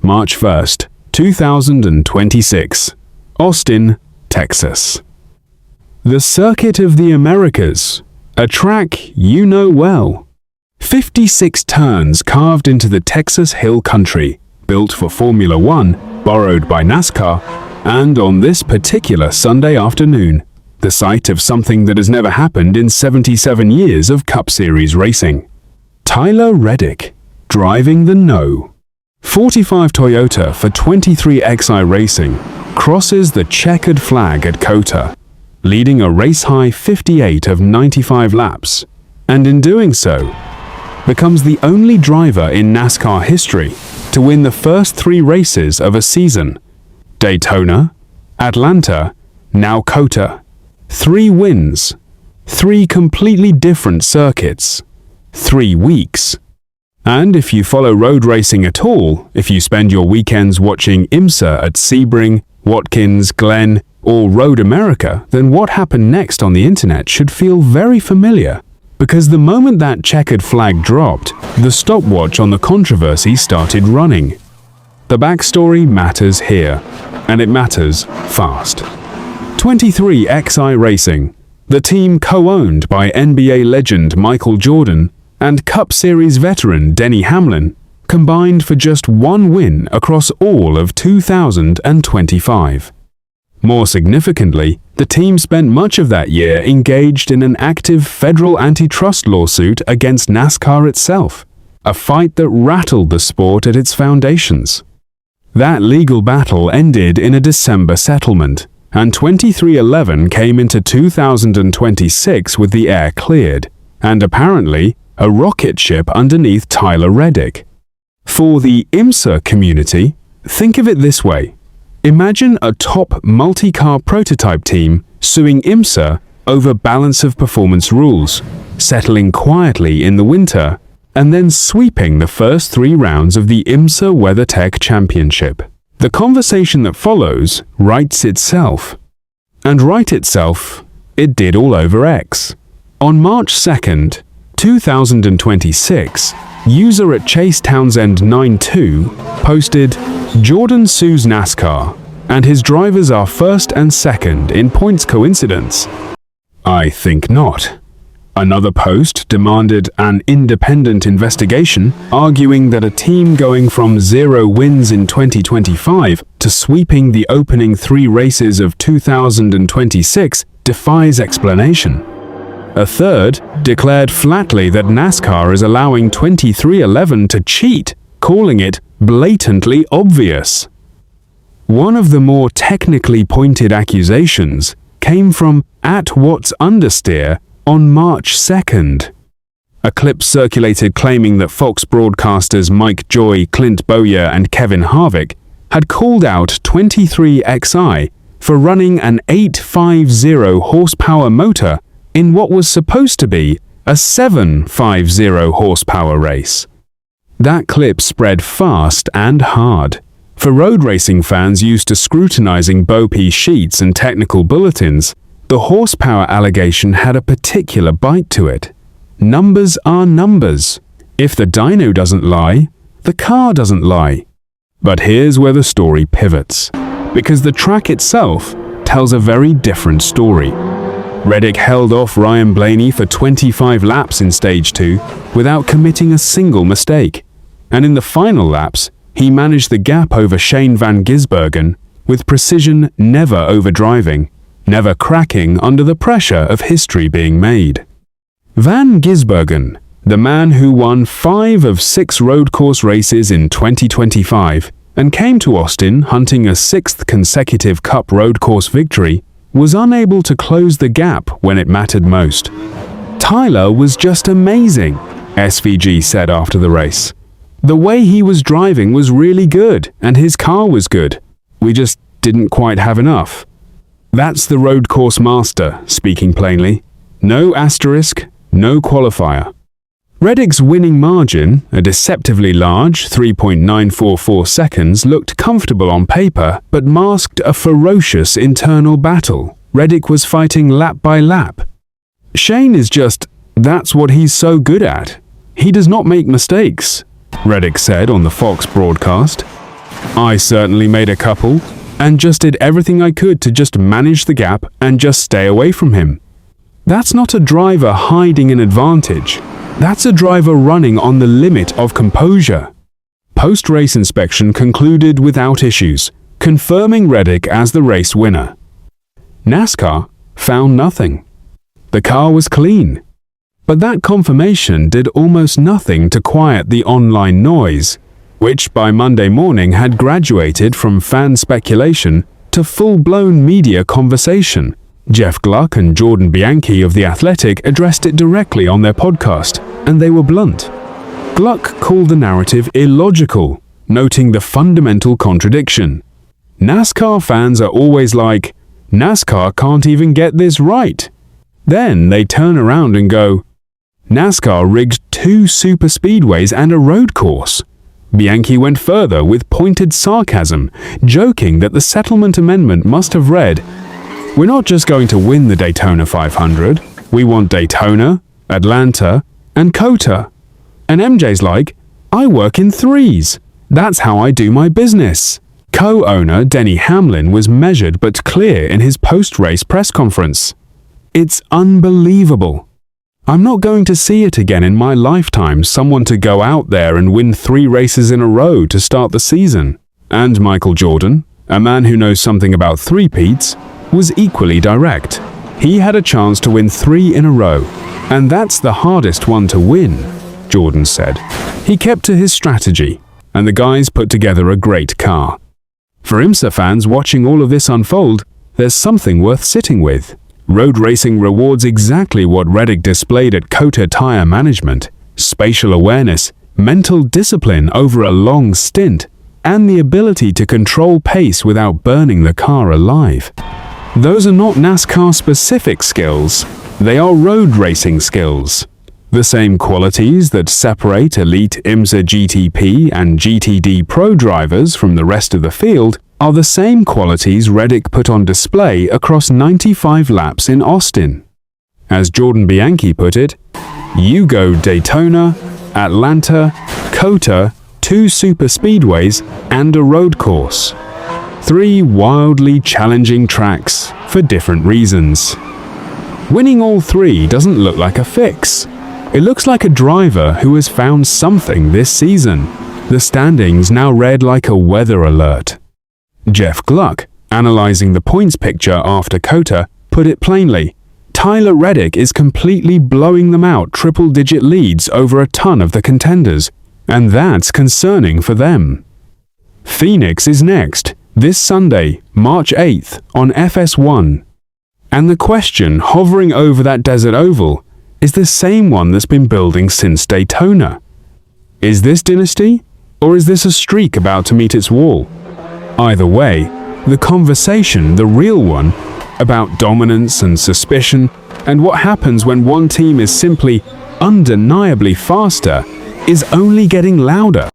March 1st, 2026, Austin, Texas. The Circuit of the Americas, a track you know well. 56 turns carved into the Texas Hill Country, built for Formula One, borrowed by NASCAR, and on this particular Sunday afternoon, the site of something that has never happened in 77 years of Cup Series racing. Tyler Reddick, driving the No. 45 Toyota for 23XI Racing, crosses the checkered flag at COTA, leading a race-high 58 of 95 laps, and in doing so, becomes the only driver in NASCAR history to win the first 3 races of a season. Daytona, Atlanta, now COTA. 3 wins, 3 completely different circuits, 3 weeks. And if you follow road racing at all, if you spend your weekends watching IMSA at Sebring, Watkins, Glen, or Road America, then what happened next on the internet should feel very familiar. Because the moment that checkered flag dropped, the stopwatch on the controversy started running. The backstory matters here, and it matters fast. 23XI Racing, the team co-owned by NBA legend Michael Jordan and Cup Series veteran Denny Hamlin, combined for just 1 win across all of 2025. More significantly, the team spent much of that year engaged in an active federal antitrust lawsuit against NASCAR itself, a fight that rattled the sport at its foundations. That legal battle ended in a December settlement, and 2311 came into 2026 with the air cleared, and apparently a rocket ship underneath Tyler Reddick. For the IMSA community, think of it this way. Imagine a top multi-car prototype team suing IMSA over balance of performance rules, settling quietly in the winter, and then sweeping the first 3 rounds of the IMSA WeatherTech Championship. The conversation that follows writes itself. And write itself, it did all over X. On March 2nd, 2026, user at ChaseTownsend92 posted, "Jordan sues NASCAR, and his drivers are first and second in points coincidence." I think not. Another post demanded an independent investigation, arguing that a team going from 0 wins in 2025 to sweeping the opening 3 races of 2026 defies explanation. A third declared flatly that NASCAR is allowing 2311 to cheat, calling it blatantly obvious. One of the more technically pointed accusations came from @What'sUndersteer on March 2nd. A clip circulated claiming that Fox broadcasters Mike Joy, Clint Bowyer, and Kevin Harvick had called out 23XI for running an 850 horsepower motor in what was supposed to be a 750 horsepower race. That clip spread fast and hard. For road racing fans used to scrutinizing Bo-P sheets and technical bulletins, the horsepower allegation had a particular bite to it. Numbers are numbers. If the dyno doesn't lie, the car doesn't lie. But here's where the story pivots, because the track itself tells a very different story. Reddick held off Ryan Blaney for 25 laps in Stage 2 without committing a single mistake, and in the final laps, he managed the gap over Shane van Gisbergen with precision, never overdriving, never cracking under the pressure of history being made. Van Gisbergen, the man who won 5 of 6 road course races in 2025 and came to Austin hunting a 6th consecutive Cup road course victory, was unable to close the gap when it mattered most. "Tyler was just amazing," SVG said after the race. "The way he was driving was really good, and his car was good. We just didn't quite have enough." That's the road course master, speaking plainly. No asterisk, no qualifier. Reddick's winning margin, a deceptively large 3.944 seconds, looked comfortable on paper but masked a ferocious internal battle. Reddick was fighting lap by lap. "Shane is that's what he's so good at. He does not make mistakes," Reddick said on the Fox broadcast. I certainly made a couple, and just did everything I could to just manage the gap and just stay away from him. That's not a driver hiding an advantage. That's a driver running on the limit of composure. Post-race inspection concluded without issues, confirming Reddick as the race winner. NASCAR found nothing. The car was clean. But that confirmation did almost nothing to quiet the online noise, which by Monday morning had graduated from fan speculation to full-blown media conversation. Jeff Gluck and Jordan Bianchi of The Athletic addressed it directly on their podcast, and they were blunt. Gluck called the narrative illogical, noting the fundamental contradiction. NASCAR fans are always like, NASCAR can't even get this right. Then they turn around and go, NASCAR rigged 2 super speedways and a road course. Bianchi went further with pointed sarcasm, joking that the settlement amendment must have read, "We're not just going to win the Daytona 500, we want Daytona, Atlanta, and COTA." And MJ's like, "I work in 3s. That's how I do my business." Co-owner Denny Hamlin was measured but clear in his post-race press conference. "It's unbelievable. I'm not going to see it again in my lifetime, someone to go out there and win 3 races in a row to start the season." And Michael Jordan, a man who knows something about three-peats, was equally direct. He had a chance to win 3 in a row, and that's the hardest one to win, Jordan said. He kept to his strategy, and the guys put together a great car. For IMSA fans watching all of this unfold, there's something worth sitting with. Road racing rewards exactly what Reddick displayed at COTA tire management: spatial awareness, mental discipline over a long stint, and the ability to control pace without burning the car alive. Those are not NASCAR-specific skills, they are road racing skills. The same qualities that separate elite IMSA GTP and GTD Pro drivers from the rest of the field are the same qualities Reddick put on display across 95 laps in Austin. As Jordan Bianchi put it, "You go Daytona, Atlanta, COTA, 2 super speedways, and a road course. 3 wildly challenging tracks for different reasons." Winning all 3 doesn't look like a fix. It looks like a driver who has found something this season. The standings now read like a weather alert. Jeff Gluck, analyzing the points picture after COTA, put it plainly: Tyler Reddick is completely blowing them out triple-digit leads over a ton of the contenders, and that's concerning for them. Phoenix is next, this Sunday, March 8th, on FS1. And the question hovering over that desert oval is the same one that's been building since Daytona. Is this dynasty, or is this a streak about to meet its wall? Either way, the conversation, the real one, about dominance and suspicion, and what happens when one team is simply undeniably faster, is only getting louder.